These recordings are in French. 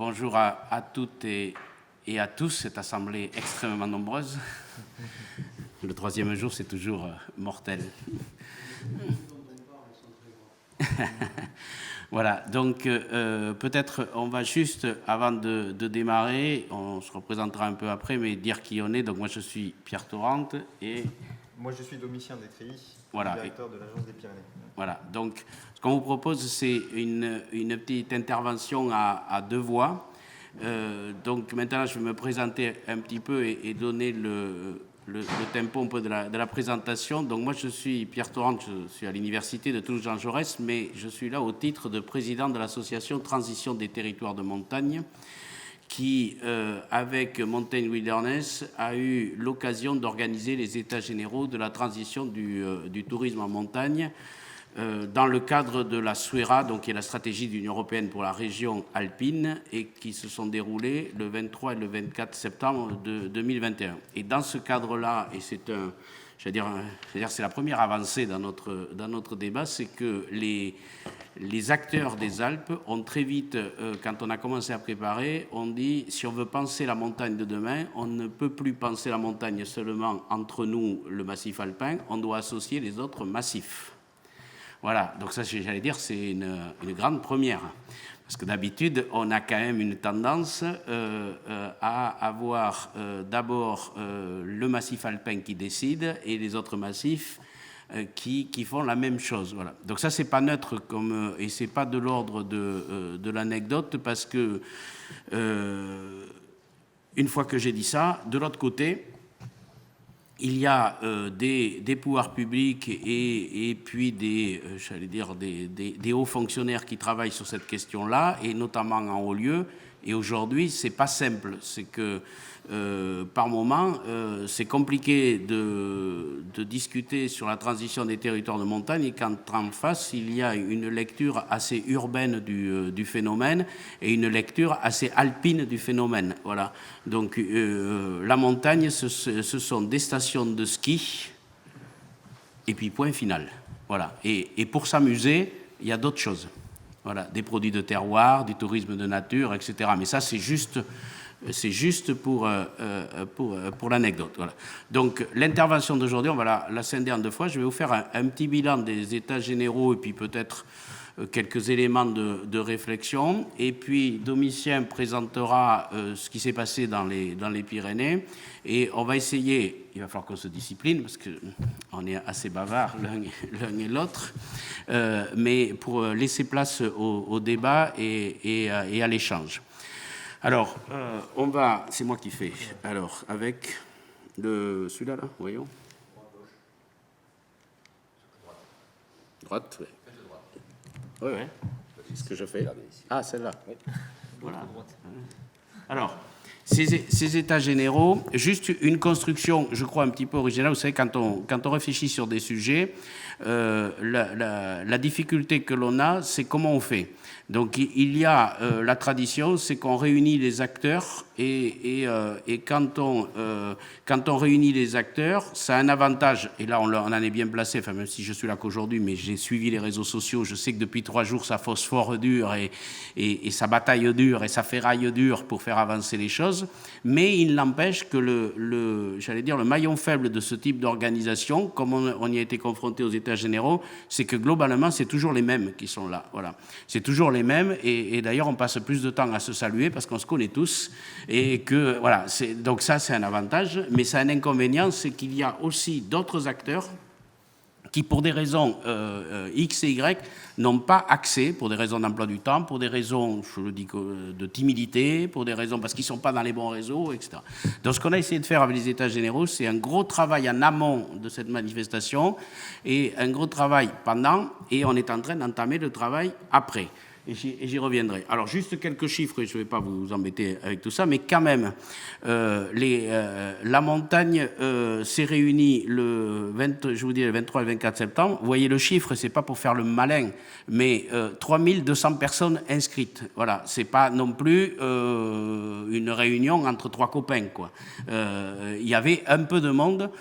Bonjour à toutes et à tous, cette assemblée extrêmement nombreuse. Le troisième jour, c'est toujours mortel. Voilà, donc peut-être on va juste, avant de démarrer, on se représentera un peu après, mais dire qui on est. Donc moi je suis Pierre Torrente et... Moi je suis Domitien Détry, voilà, directeur de l'Agence des Pyrénées. Voilà, donc ce qu'on vous propose, c'est une petite intervention à deux voix. Donc maintenant, je vais me présenter un petit peu et donner le tempo un peu de la présentation. Donc moi, je suis Pierre Torrente, je suis à l'université de Toulouse-Jean Jaurès, mais je suis là au titre de président de l'association Transition des territoires de montagne, qui, avec Mountain Wilderness, a eu l'occasion d'organiser les états généraux de la transition du tourisme en montagne, dans le cadre de la SUERA, donc qui est la stratégie de l'Union européenne pour la région alpine, et qui se sont déroulés le 23 et le 24 septembre de 2021. Et dans ce cadre-là, et c'est c'est la première avancée dans notre débat, c'est que les acteurs des Alpes ont très vite, quand on a commencé à préparer, on dit si on veut penser la montagne de demain, on ne peut plus penser la montagne seulement entre nous, le massif alpin, on doit associer les autres massifs. Voilà, donc ça, j'allais dire, c'est une grande première. Parce que d'habitude, on a quand même une tendance à avoir d'abord le massif alpin qui décide et les autres massifs qui font la même chose. Voilà. Donc ça, c'est pas neutre et c'est pas de l'ordre de l'anecdote parce que une fois que j'ai dit ça, de l'autre côté, il y a des pouvoirs publics et puis des hauts fonctionnaires qui travaillent sur cette question-là, et notamment en haut lieu. Et aujourd'hui, c'est pas simple. C'est que par moment, c'est compliqué de discuter sur la transition des territoires de montagne, et quand en face, il y a une lecture assez urbaine du phénomène et une lecture assez alpine du phénomène. Voilà. Donc la montagne, ce sont des stations de ski et puis point final. Voilà. Et pour s'amuser, il y a d'autres choses. Voilà, des produits de terroir, du tourisme de nature, etc. Mais ça, c'est juste pour l'anecdote. Voilà. Donc, l'intervention d'aujourd'hui, on va la scinder en deux fois. Je vais vous faire un petit bilan des états généraux et puis peut-être quelques éléments de réflexion. Et puis, Domitien présentera ce qui s'est passé dans les Pyrénées. Et on va essayer, il va falloir qu'on se discipline parce qu'on est assez bavards l'un et l'autre, mais pour laisser place au débat et à l'échange. Alors, c'est moi qui fais. Alors, avec celui-là, là, voyons. Droite, oui. Oui, oui. C'est ce que je fais. Ah, celle-là. Oui. Voilà. Alors, ces états généraux, juste une construction, je crois, un petit peu originale. Vous savez, quand on réfléchit sur des sujets, la difficulté que l'on a, c'est comment on fait. Donc, il y a la tradition, c'est qu'on réunit les acteurs et quand on réunit les acteurs, ça a un avantage. Et là, on en est bien placé, enfin, même si je suis là qu'aujourd'hui, mais j'ai suivi les réseaux sociaux, je sais que depuis 3 jours, ça phosphore dur et ça bataille dur et ça ferraille dur pour faire avancer les choses. Mais il n'empêche que le maillon faible de ce type d'organisation, comme on y a été confronté aux États généraux, c'est que globalement, c'est toujours les mêmes qui sont là. Voilà. C'est toujours les mêmes et d'ailleurs, on passe plus de temps à se saluer parce qu'on se connaît tous et que, voilà, donc ça, c'est un avantage, mais c'est un inconvénient, c'est qu'il y a aussi d'autres acteurs qui, pour des raisons X et Y, n'ont pas accès, pour des raisons d'emploi du temps, pour des raisons, je le dis, de timidité, pour des raisons parce qu'ils ne sont pas dans les bons réseaux, etc. Donc ce qu'on a essayé de faire avec les États généraux, c'est un gros travail en amont de cette manifestation et un gros travail pendant, et on est en train d'entamer le travail après. Et j'y reviendrai. Alors, juste quelques chiffres, et je ne vais pas vous embêter avec tout ça, mais quand même, la montagne s'est réunie le 23 et le 24 septembre. Vous voyez le chiffre, ce n'est pas pour faire le malin, mais 3200 personnes inscrites. Voilà, ce n'est pas non plus une réunion entre 3 copains, quoi. Il y avait un peu de monde,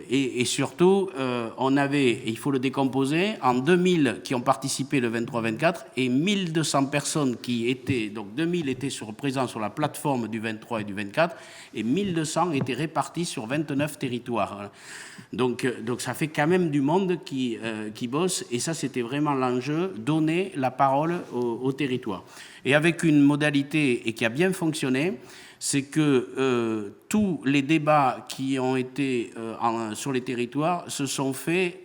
et surtout, on avait, il faut le décomposer, en 2000 qui ont participé le 23-24 et 1200 personnes qui étaient, donc 2000 étaient présents sur la plateforme du 23 et du 24 et 1200 étaient répartis sur 29 territoires. Donc ça fait quand même du monde qui bosse et ça c'était vraiment l'enjeu, donner la parole au territoire. Et avec une modalité et qui a bien fonctionné, c'est que tous les débats qui ont été sur les territoires se sont faits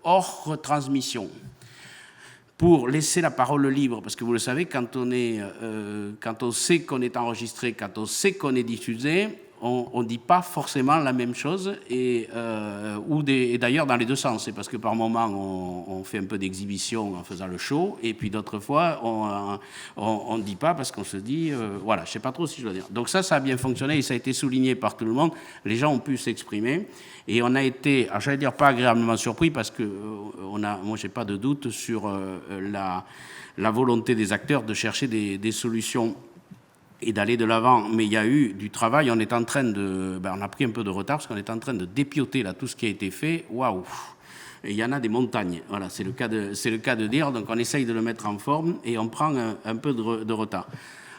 hors retransmission pour laisser la parole libre, parce que vous le savez, quand on sait qu'on est enregistré, quand on sait qu'on est diffusé, on ne dit pas forcément la même chose, et d'ailleurs dans les deux sens. C'est parce que par moment, on fait un peu d'exhibition en faisant le show, et puis d'autres fois, on ne dit pas parce qu'on se dit, voilà, je ne sais pas trop si je dois dire. Donc ça a bien fonctionné, et ça a été souligné par tout le monde. Les gens ont pu s'exprimer, et on a été, alors j'allais dire pas agréablement surpris, parce que moi, je n'ai pas de doute sur la volonté des acteurs de chercher des solutions et d'aller de l'avant, mais il y a eu du travail, on est en train on a pris un peu de retard parce qu'on est en train de dépioter là tout ce qui a été fait, waouh, il y en a des montagnes, voilà, c'est le cas de dire, donc on essaye de le mettre en forme et on prend un peu de retard.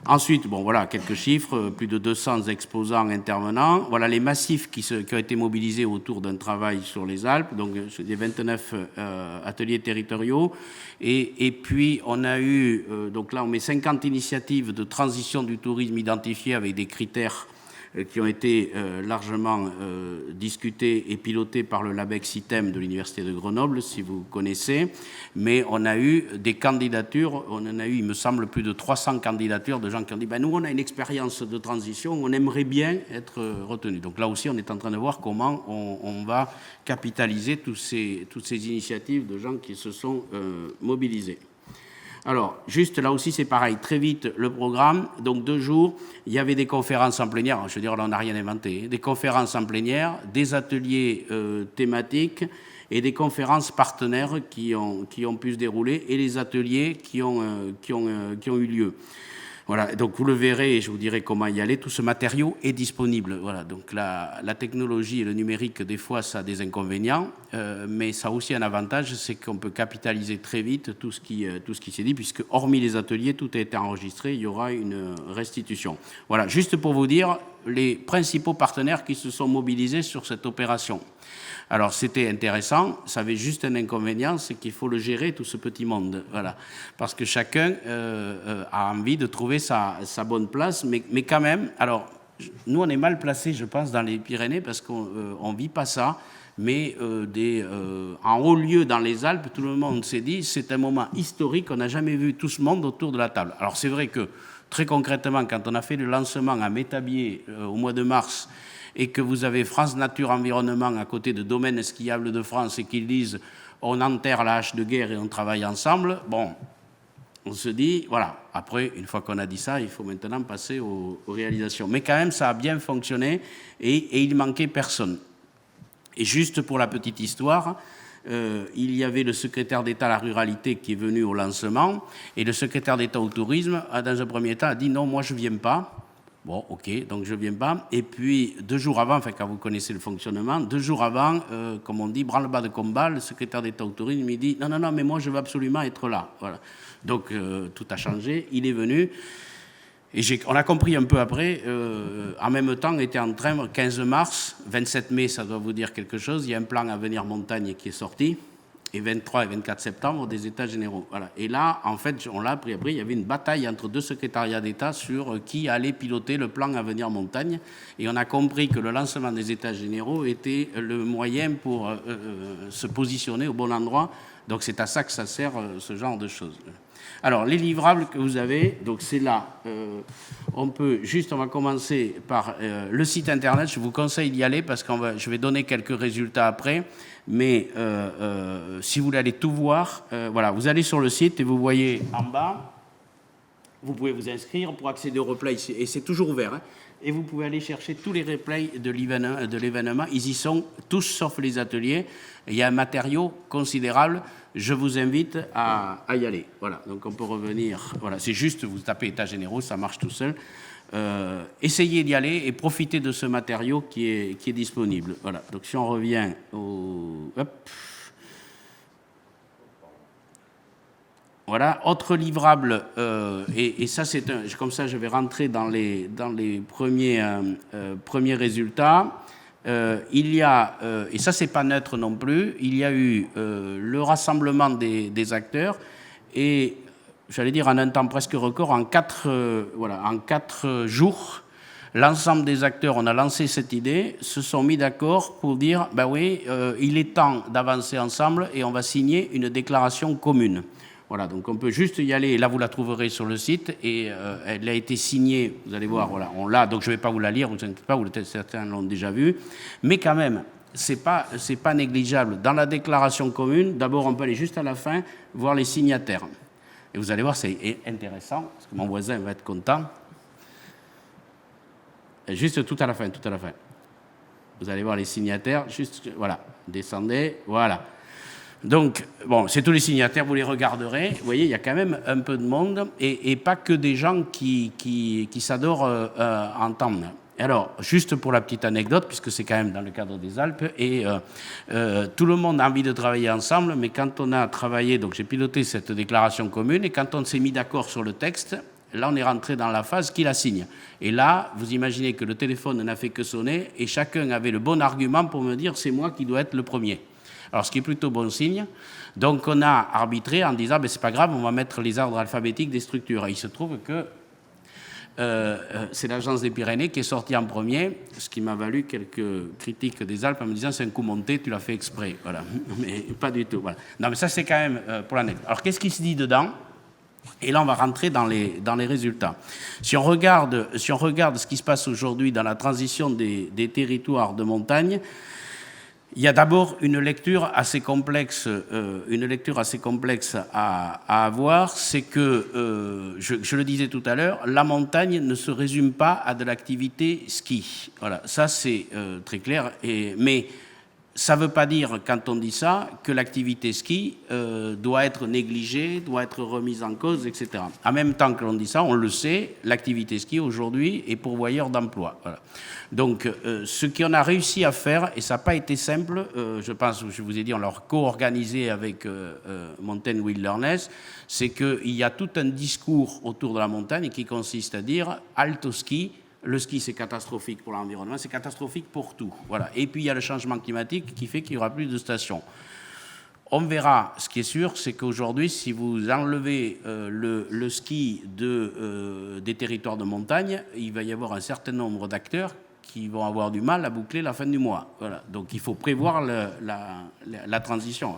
Ensuite, bon voilà, quelques chiffres, plus de 200 exposants intervenants, voilà les massifs qui ont été mobilisés autour d'un travail sur les Alpes, donc des 29 ateliers territoriaux, et puis on a eu, donc là on met 50 initiatives de transition du tourisme identifiées avec des critères qui ont été largement discutés et pilotés par le LABEX ITEM de l'Université de Grenoble, si vous connaissez. Mais on a eu des candidatures, on en a eu, il me semble, plus de 300 candidatures de gens qui ont dit nous, on a une expérience de transition, on aimerait bien être retenus. Donc là aussi, on est en train de voir comment on va capitaliser toutes ces initiatives de gens qui se sont mobilisés. Alors, juste là aussi, c'est pareil, très vite, le programme, donc 2 jours, il y avait des conférences en plénière, je veux dire, là, on n'a rien inventé, des conférences en plénière, des ateliers thématiques et des conférences partenaires qui ont pu se dérouler et les ateliers qui ont eu lieu. Voilà, donc vous le verrez et je vous dirai comment y aller. Tout ce matériau est disponible. Voilà, donc la technologie et le numérique, des fois, ça a des inconvénients, mais ça a aussi un avantage, c'est qu'on peut capitaliser très vite tout ce qui s'est dit, puisque hormis les ateliers, tout a été enregistré, il y aura une restitution. Voilà, juste pour vous dire les principaux partenaires qui se sont mobilisés sur cette opération. Alors, c'était intéressant, ça avait juste un inconvénient, c'est qu'il faut le gérer, tout ce petit monde, voilà. Parce que chacun a envie de trouver sa bonne place, mais quand même, alors, nous, on est mal placés, je pense, dans les Pyrénées, parce qu'on ne vit pas ça, mais en haut lieu, dans les Alpes, tout le monde s'est dit, c'est un moment historique, on n'a jamais vu tout ce monde autour de la table. Alors, c'est vrai que, très concrètement, quand on a fait le lancement à Métabier au mois de mars, et que vous avez France Nature Environnement à côté de Domaine Skiable de France et qu'ils disent on enterre la hache de guerre et on travaille ensemble, bon, on se dit, voilà, après, une fois qu'on a dit ça, il faut maintenant passer aux réalisations. Mais quand même, ça a bien fonctionné et il manquait personne. Et juste pour la petite histoire, il y avait le secrétaire d'État à la ruralité qui est venu au lancement et le secrétaire d'État au tourisme, dans un premier temps, a dit non, moi je ne viens pas. Bon, ok, donc je ne viens pas. Et puis, 2 jours avant, enfin, quand vous connaissez le fonctionnement, 2 jours avant, comme on dit, branle-bas de combat, le secrétaire d'État au tourisme me dit non, mais moi, je veux absolument être là. Voilà. Donc, tout a changé. Il est venu. Et on a compris un peu après, en même temps, on était en train, 15 mars, 27 mai, ça doit vous dire quelque chose, il y a un plan Avenir Montagne qui est sorti, et 23 et 24 septembre, des États généraux. Voilà. Et là, en fait, on l'a appris après, il y avait une bataille entre 2 secrétariats d'État sur qui allait piloter le plan Avenir Montagne. Et on a compris que le lancement des États généraux était le moyen pour se positionner au bon endroit. Donc c'est à ça que ça sert, ce genre de choses. Alors, les livrables que vous avez, donc c'est là. On va commencer par le site internet. Je vous conseille d'y aller parce que je vais donner quelques résultats après. Mais si vous voulez aller tout voir, voilà, vous allez sur le site et vous voyez en bas, vous pouvez vous inscrire pour accéder au replay, et c'est toujours ouvert. Hein, et vous pouvez aller chercher tous les replays de l'événement. Ils y sont tous sauf les ateliers. Il y a un matériau considérable. Je vous invite à y aller. Voilà, donc on peut revenir. Voilà, c'est juste, vous tapez États généraux, ça marche tout seul. Essayez d'y aller et profitez de ce matériau qui est disponible. Voilà, donc si on revient au... Hop. Voilà, autre livrable, et ça c'est comme ça je vais rentrer dans les premiers résultats. Il y a, et ça c'est pas neutre non plus, il y a eu le rassemblement des acteurs, et j'allais dire en un temps presque record, en 4 jours, l'ensemble des acteurs, on a lancé cette idée, se sont mis d'accord pour dire, ben oui, il est temps d'avancer ensemble et on va signer une déclaration commune. Voilà, donc on peut juste y aller, là vous la trouverez sur le site, et elle a été signée, vous allez voir, voilà, on l'a, donc je ne vais pas vous la lire, vous inquiétez pas, certains l'ont déjà vue, mais quand même, c'est pas négligeable. Dans la déclaration commune, d'abord on peut aller juste à la fin, voir les signataires. Et vous allez voir, c'est intéressant, parce que mon voisin va être content. Juste tout à la fin. Vous allez voir les signataires, juste, voilà, descendez, voilà. Donc, bon, c'est tous les signataires, vous les regarderez. Vous voyez, il y a quand même un peu de monde, et pas que des gens qui s'adorent entendre. Alors, juste pour la petite anecdote, puisque c'est quand même dans le cadre des Alpes, et tout le monde a envie de travailler ensemble, mais quand on a travaillé, donc j'ai piloté cette déclaration commune, et quand on s'est mis d'accord sur le texte, là, on est rentré dans la phase qui la signe. Et là, vous imaginez que le téléphone n'a fait que sonner, et chacun avait le bon argument pour me dire « c'est moi qui dois être le premier ». Alors, ce qui est plutôt bon signe. Donc, on a arbitré en disant ben, « c'est pas grave, on va mettre les ordres alphabétiques des structures ». Et il se trouve que c'est l'Agence des Pyrénées qui est sortie en premier, ce qui m'a valu quelques critiques des Alpes en me disant « c'est un coup monté, tu l'as fait exprès ». Voilà. Mais pas du tout. Voilà. Non, mais ça, c'est quand même pour l'anecdote. Alors, qu'est-ce qui se dit dedans ? Et là, on va rentrer dans les résultats. Si on regarde ce qui se passe aujourd'hui dans la transition des territoires de montagne, il y a d'abord une lecture assez complexe à avoir, c'est que, je le disais tout à l'heure, la montagne ne se résume pas à de l'activité ski. Voilà, ça c'est très clair, mais ça ne veut pas dire, quand on dit ça, que l'activité ski doit être négligée, doit être remise en cause, etc. En même temps que l'on dit ça, on le sait, l'activité ski aujourd'hui est pourvoyeur d'emplois. Voilà. Donc, ce qu'on a réussi à faire, et ça n'a pas été simple, je pense, je vous ai dit, on l'a co-organisé avec Mountain Wilderness, c'est qu'il y a tout un discours autour de la montagne qui consiste à dire « halte au ski ». Le ski, c'est catastrophique pour l'environnement, c'est catastrophique pour tout. Voilà. Et puis, il y a le changement climatique qui fait qu'il n'y aura plus de stations. On verra, ce qui est sûr, c'est qu'aujourd'hui, si vous enlevez le ski des territoires de montagne, il va y avoir un certain nombre d'acteurs qui vont avoir du mal à boucler la fin du mois. Voilà. Donc, il faut prévoir la transition.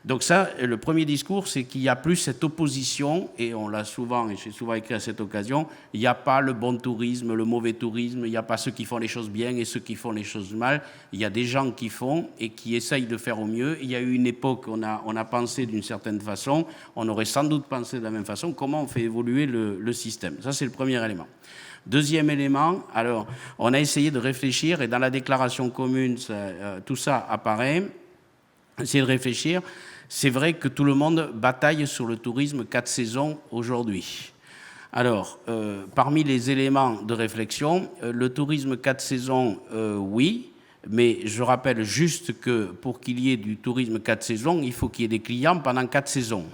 Donc ça, le premier discours, c'est qu'il n'y a plus cette opposition, et on l'a souvent, et j'ai souvent écrit à cette occasion, il n'y a pas le bon tourisme, le mauvais tourisme, il n'y a pas ceux qui font les choses bien et ceux qui font les choses mal, il y a des gens qui font et qui essayent de faire au mieux. Il y a eu une époque, on a pensé d'une certaine façon, on aurait sans doute pensé de la même façon, comment on fait évoluer le système. Ça, c'est le premier élément. Deuxième élément, alors, on a essayé de réfléchir, et dans la déclaration commune, tout ça apparaît, essayer de réfléchir. C'est vrai que tout le monde bataille sur le tourisme 4 saisons aujourd'hui. Alors, parmi les éléments de réflexion, le tourisme 4 saisons, oui, mais je rappelle juste que pour qu'il y ait du tourisme 4 saisons, il faut qu'il y ait des clients pendant 4 saisons.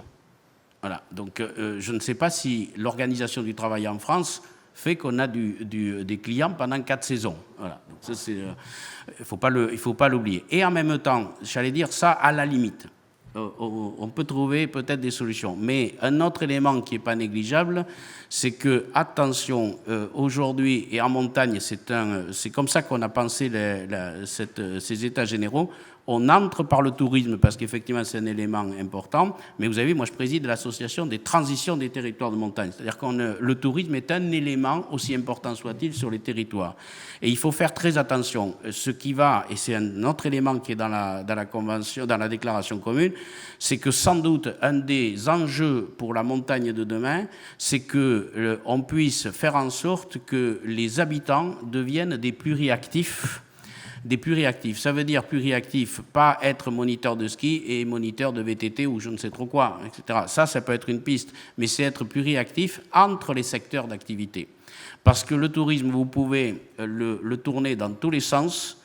Voilà, donc je ne sais pas si l'organisation du travail en France fait qu'on a des clients pendant 4 saisons. Voilà, donc ça, il ne faut pas l'oublier. Et en même temps, j'allais dire ça à la limite. On peut trouver peut-être des solutions. Mais un autre élément qui n'est pas négligeable, c'est que, attention, aujourd'hui et en montagne, c'est comme ça qu'on a pensé ces états généraux. On entre par le tourisme parce qu'effectivement c'est un élément important, mais vous avez vu, moi je préside l'association des transitions des territoires de montagne, c'est-à-dire que le tourisme est un élément, aussi important soit-il, sur les territoires. Et il faut faire très attention. Ce qui va, et c'est un autre élément qui est dans la convention, dans la déclaration commune, c'est que sans doute un des enjeux pour la montagne de demain, c'est qu'on puisse faire en sorte que les habitants deviennent des pluriactifs. Des pluriactifs. Ça veut dire pluriactif, pas être moniteur de ski et moniteur de VTT ou je ne sais trop quoi, etc. Ça peut être une piste, mais c'est être pluriactif entre les secteurs d'activité. Parce que le tourisme, vous pouvez le tourner dans tous les sens.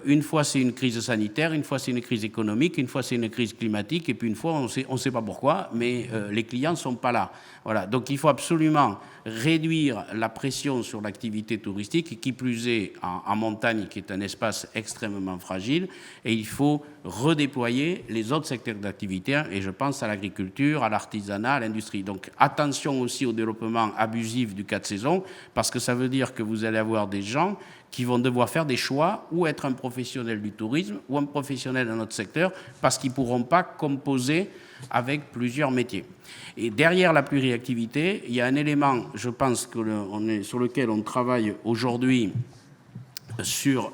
Une fois, c'est une crise sanitaire, une fois, c'est une crise économique, une fois, c'est une crise climatique, et puis une fois, on ne sait pas pourquoi, mais les clients ne sont pas là. Voilà. Donc, il faut absolument réduire la pression sur l'activité touristique, qui plus est en montagne, qui est un espace extrêmement fragile, et il faut redéployer les autres secteurs d'activité, et je pense à l'agriculture, à l'artisanat, à l'industrie. Donc, attention aussi au développement abusif du 4 saisons, parce que ça veut dire que vous allez avoir des gens qui vont devoir faire des choix, ou être un professionnel du tourisme, ou un professionnel dans notre secteur, parce qu'ils ne pourront pas composer avec plusieurs métiers. Et derrière la pluriactivité, il y a un élément, je pense, sur lequel on travaille aujourd'hui sur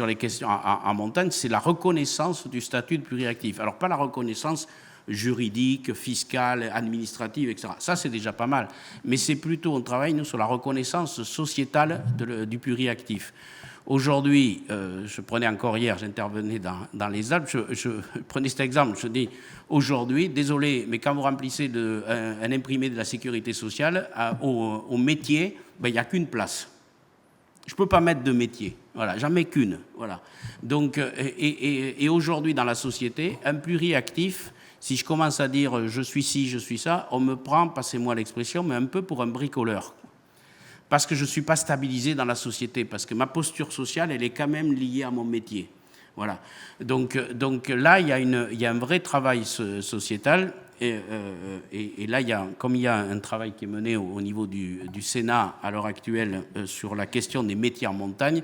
les questions en montagne, c'est la reconnaissance du statut de pluriactif. Alors, pas la reconnaissance juridique, fiscale, administrative, etc. Ça, c'est déjà pas mal. Mais c'est plutôt, on travaille, nous, sur la reconnaissance sociétale du pluriactif. Aujourd'hui, je prenais encore hier, j'intervenais dans les Alpes, je prenais cet exemple, je dis, aujourd'hui, désolé, mais quand vous remplissez un imprimé de la sécurité sociale, au métier, ben, il n'y a qu'une place. Je ne peux pas mettre de métier, voilà, j'en mets qu'une. Voilà. Donc, et aujourd'hui, dans la société, un pluriactif, si je commence à dire je suis ci, je suis ça, on me prend, passez-moi l'expression, mais un peu pour un bricoleur. Parce que je ne suis pas stabilisé dans la société, parce que ma posture sociale, elle est quand même liée à mon métier. Voilà. Donc là, il y a un vrai travail sociétal. Et là, comme il y a un travail qui est mené au niveau du Sénat à l'heure actuelle sur la question des métiers en montagne,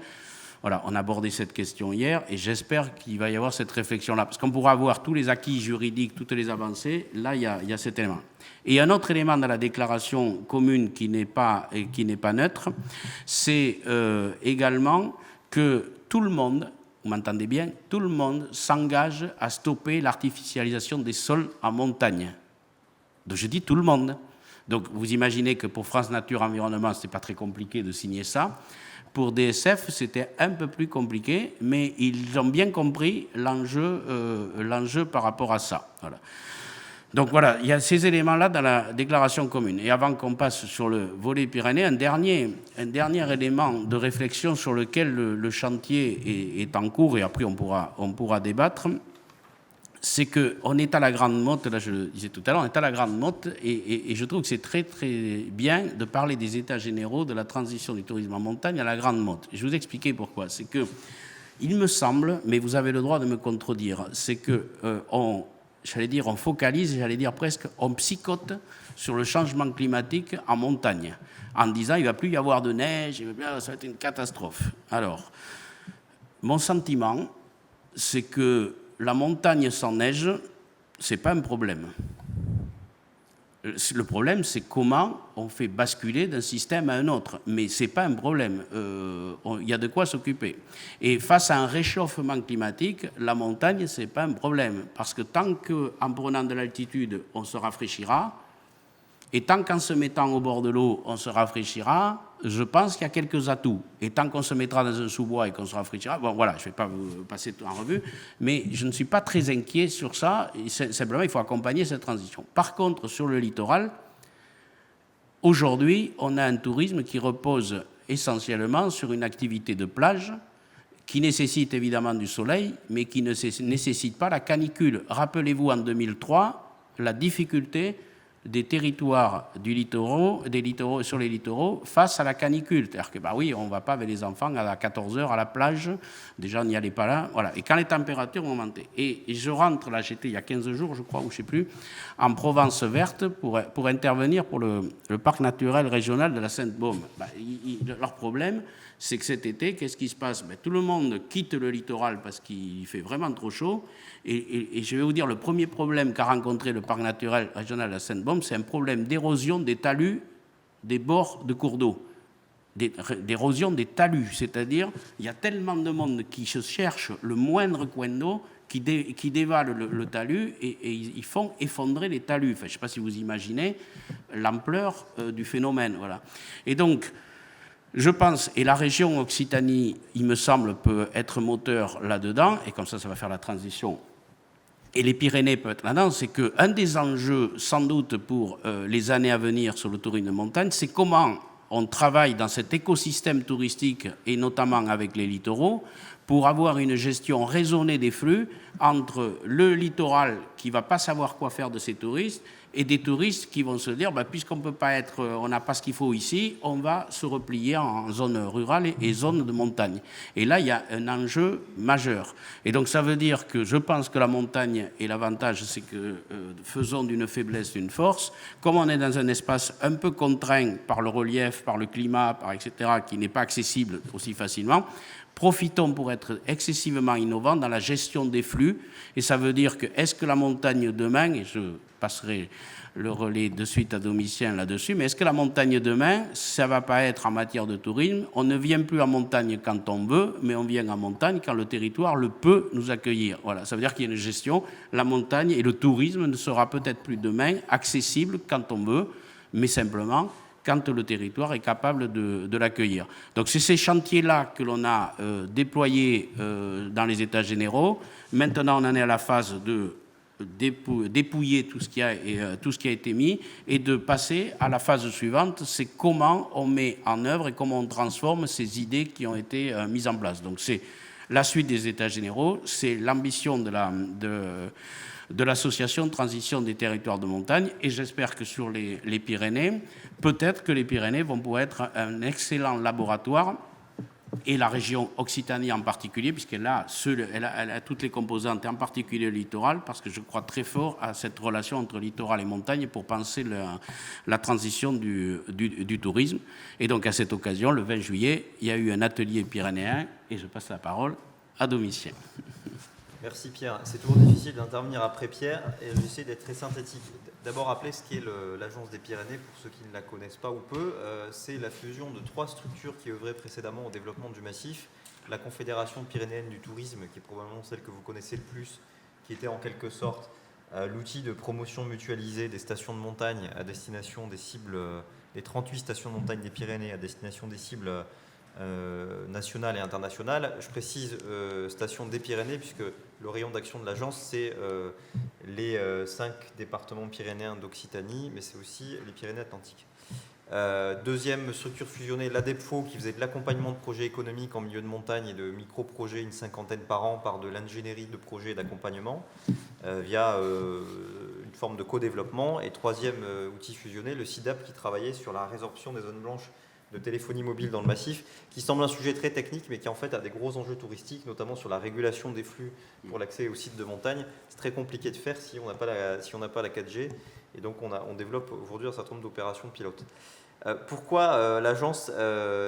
voilà, on a abordé cette question hier et j'espère qu'il va y avoir cette réflexion-là. Parce qu'on pourra avoir tous les acquis juridiques, toutes les avancées. Là, il y a cet élément. Et un autre élément dans la déclaration commune qui n'est pas neutre, c'est également que tout le monde, vous m'entendez bien, tout le monde s'engage à stopper l'artificialisation des sols en montagne. Donc je dis tout le monde. Donc vous imaginez que pour France Nature Environnement, ce n'est pas très compliqué de signer ça. Pour DSF, c'était un peu plus compliqué, mais ils ont bien compris l'enjeu par rapport à ça. Voilà. Donc voilà, il y a ces éléments-là dans la déclaration commune. Et avant qu'on passe sur le volet Pyrénées, un dernier élément de réflexion sur lequel le chantier est en cours, et après on pourra débattre, c'est qu'on est à la Grande Motte, là je le disais tout à l'heure, on est à la Grande Motte, et je trouve que c'est très très bien de parler des états généraux de la transition du tourisme en montagne à la Grande Motte. Je vais vous expliquer pourquoi. C'est que, il me semble, mais vous avez le droit de me contredire, c'est que on focalise, presque, on psychote sur le changement climatique en montagne, en disant il ne va plus y avoir de neige, ça va être une catastrophe. Alors, mon sentiment, c'est que la montagne sans neige, ce n'est pas un problème. Le problème, c'est comment on fait basculer d'un système à un autre. Mais ce n'est pas un problème. Il y a de quoi s'occuper. Et face à un réchauffement climatique, la montagne, ce n'est pas un problème. Parce que tant qu'en prenant de l'altitude, on se rafraîchira, et tant qu'en se mettant au bord de l'eau, on se rafraîchira, je pense qu'il y a quelques atouts. Et tant qu'on se mettra dans un sous-bois et qu'on se rafraîchira, bon voilà, je ne vais pas vous passer tout en revue, mais je ne suis pas très inquiet sur ça. Simplement, il faut accompagner cette transition. Par contre, sur le littoral, aujourd'hui, on a un tourisme qui repose essentiellement sur une activité de plage qui nécessite évidemment du soleil, mais qui ne nécessite pas la canicule. Rappelez-vous, en 2003, la difficulté des territoires sur les littoraux face à la canicule. C'est-à-dire que, bah oui, on ne va pas avec les enfants à 14h à la plage, déjà on n'y allait pas là, voilà. Et quand les températures ont monté. Et je rentre, là j'étais il y a 15 jours, je crois, ou je ne sais plus, en Provence verte pour intervenir pour le parc naturel régional de la Sainte-Baume. Bah, leur problème, c'est que cet été, qu'est-ce qui se passe ? Ben, tout le monde quitte le littoral parce qu'il fait vraiment trop chaud. Et je vais vous dire, le premier problème qu'a rencontré le parc naturel régional de la Sainte-Baume, c'est un problème d'érosion des talus des bords de cours d'eau. D'érosion des talus, c'est-à-dire il y a tellement de monde qui se cherche le moindre coin d'eau qui dévalent le talus et ils font effondrer les talus. Enfin, je ne sais pas si vous imaginez l'ampleur du phénomène. Voilà. Et donc, je pense, et la région Occitanie, il me semble, peut être moteur là-dedans, et comme ça va faire la transition, et les Pyrénées peuvent être là-dedans, c'est qu'un des enjeux, sans doute, pour les années à venir sur le tourisme de montagne, c'est comment on travaille dans cet écosystème touristique, et notamment avec les littoraux, pour avoir une gestion raisonnée des flux entre le littoral qui ne va pas savoir quoi faire de ses touristes et des touristes qui vont se dire, puisqu'on peut pas être, on n'a pas ce qu'il faut ici, on va se replier en zone rurale et zone de montagne. Et là, il y a un enjeu majeur. Et donc, ça veut dire que je pense que la montagne, et l'avantage, c'est que faisons d'une faiblesse une force. Comme on est dans un espace un peu contraint par le relief, par le climat, par etc., qui n'est pas accessible aussi facilement, profitons pour être excessivement innovants dans la gestion des flux. Et ça veut dire que, est-ce que la montagne demain, et je passerai le relais de suite à Domitien là-dessus, mais est-ce que la montagne demain, ça ne va pas être en matière de tourisme, on ne vient plus en montagne quand on veut, mais on vient en montagne quand le territoire le peut nous accueillir. Voilà, ça veut dire qu'il y a une gestion, la montagne et le tourisme ne sera peut-être plus demain accessible quand on veut, mais simplement quand le territoire est capable de l'accueillir. Donc c'est ces chantiers-là que l'on a déployés dans les États généraux. Maintenant, on en est à la phase de dépouiller tout ce qui a été mis et de passer à la phase suivante, c'est comment on met en œuvre et comment on transforme ces idées qui ont été mises en place. Donc c'est la suite des États généraux, c'est l'ambition de l'association de transition des territoires de montagne, et j'espère que sur les Pyrénées, peut-être que les Pyrénées vont pouvoir être un excellent laboratoire, et la région Occitanie en particulier, puisqu'elle a toutes les composantes, et en particulier le littoral, parce que je crois très fort à cette relation entre littoral et montagne pour penser la transition du tourisme. Et donc à cette occasion, le 20 juillet, il y a eu un atelier pyrénéen, et je passe la parole à Domitien. Merci Pierre. C'est toujours difficile d'intervenir après Pierre, et je vais essayer d'être très synthétique. D'abord rappeler ce qu'est l'Agence des Pyrénées, pour ceux qui ne la connaissent pas ou peu. C'est la fusion de 3 structures qui œuvraient précédemment au développement du massif. La Confédération pyrénéenne du tourisme, qui est probablement celle que vous connaissez le plus, qui était en quelque sorte l'outil de promotion mutualisée des stations de montagne à destination des cibles, des 38 stations de montagne des Pyrénées à destination des cibles nationales et internationales. Je précise station des Pyrénées, puisque le rayon d'action de l'agence, c'est les 5 départements pyrénéens d'Occitanie, mais c'est aussi les Pyrénées-Atlantiques. Deuxième structure fusionnée, l'ADEPFO, qui faisait de l'accompagnement de projets économiques en milieu de montagne et de micro-projets, une 50aine par an, par de l'ingénierie de projets et d'accompagnement, via une forme de co-développement. Et troisième outil fusionné, le CIDAP, qui travaillait sur la résorption des zones blanches de téléphonie mobile dans le massif, qui semble un sujet très technique, mais qui en fait a des gros enjeux touristiques, notamment sur la régulation des flux pour l'accès aux sites de montagne. C'est très compliqué de faire si on n'a pas la 4G, et donc on développe aujourd'hui un certain nombre d'opérations de pilote. Pourquoi l'agence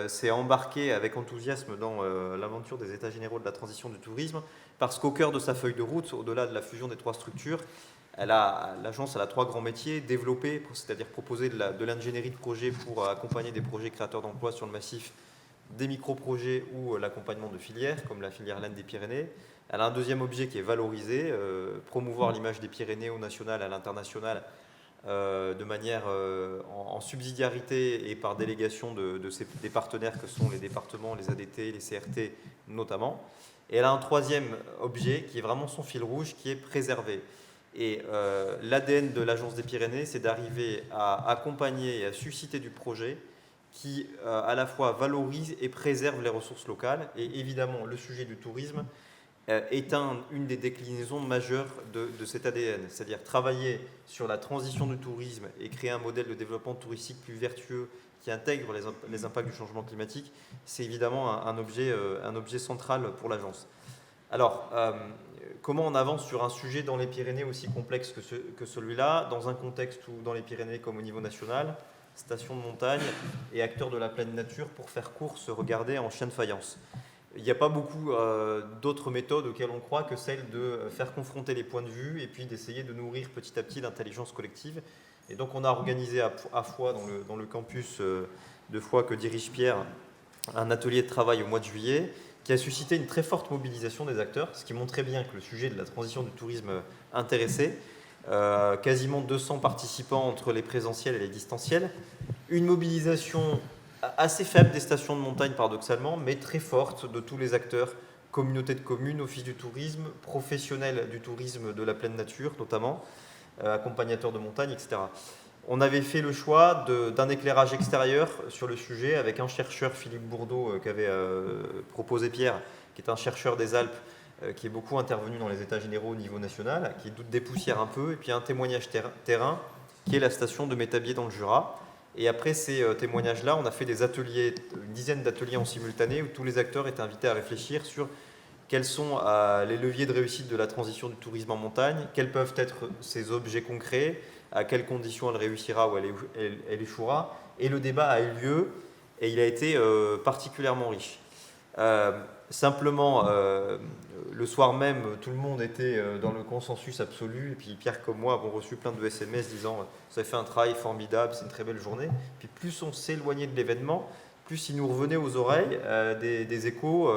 s'est embarquée avec enthousiasme dans l'aventure des États généraux de la transition du tourisme? Parce qu'au cœur de sa feuille de route, au-delà de la fusion des 3 structures, l'agence a 3 grands métiers: développer, c'est-à-dire proposer de l'ingénierie de projet pour accompagner des projets créateurs d'emplois sur le massif, des micro-projets ou l'accompagnement de filières, comme la filière laine des Pyrénées. Elle a un deuxième objet qui est valoriser, promouvoir l'image des Pyrénées au national, à l'international, de manière en subsidiarité et par délégation des partenaires que sont les départements, les ADT, les CRT notamment. Et elle a un troisième objet qui est vraiment son fil rouge, qui est préserver. Et l'ADN de l'Agence des Pyrénées, c'est d'arriver à accompagner et à susciter du projet qui à la fois valorise et préserve les ressources locales. Et évidemment, le sujet du tourisme est une des déclinaisons majeures de cet ADN, c'est-à-dire travailler sur la transition du tourisme et créer un modèle de développement touristique plus vertueux qui intègre les impacts du changement climatique. C'est évidemment un objet central pour l'agence. Alors, comment on avance sur un sujet dans les Pyrénées aussi complexe que celui-là, dans un contexte où, dans les Pyrénées comme au niveau national, stations de montagne et acteurs de la pleine nature, pour faire court, se regarder en chien de faïence? Il n'y a pas beaucoup d'autres méthodes auxquelles on croit que celle de faire confronter les points de vue et puis d'essayer de nourrir petit à petit l'intelligence collective. Et donc on a organisé à Foix, dans le campus de Foix que dirige Pierre, un atelier de travail au mois de juillet qui a suscité une très forte mobilisation des acteurs, ce qui montrait bien que le sujet de la transition du tourisme intéressait. Quasiment 200 participants entre les présentiels et les distanciels. Une mobilisation assez faible des stations de montagne paradoxalement, mais très forte de tous les acteurs, communautés de communes, office du tourisme, professionnels du tourisme de la pleine nature notamment, accompagnateurs de montagne, etc. On avait fait le choix d'un éclairage extérieur sur le sujet avec un chercheur, Philippe Bourdeau, qu'avait proposé Pierre, qui est un chercheur des Alpes, qui est beaucoup intervenu dans les états généraux au niveau national, qui dépoussière un peu, et puis un témoignage terrain, qui est la station de Métabier dans le Jura. Et après ces témoignages-là, on a fait des ateliers, une dizaine d'ateliers en simultané, où tous les acteurs étaient invités à réfléchir sur quels sont les leviers de réussite de la transition du tourisme en montagne, quels peuvent être ces objets concrets, à quelles conditions elle réussira ou elle échouera. Et le débat a eu lieu et il a été particulièrement riche. Simplement, le soir même, tout le monde était dans le consensus absolu. Et puis Pierre comme moi avons reçu plein de SMS disant « vous avez fait un travail formidable, c'est une très belle journée ». Puis plus on s'éloignait de l'événement, plus il nous revenait aux oreilles des échos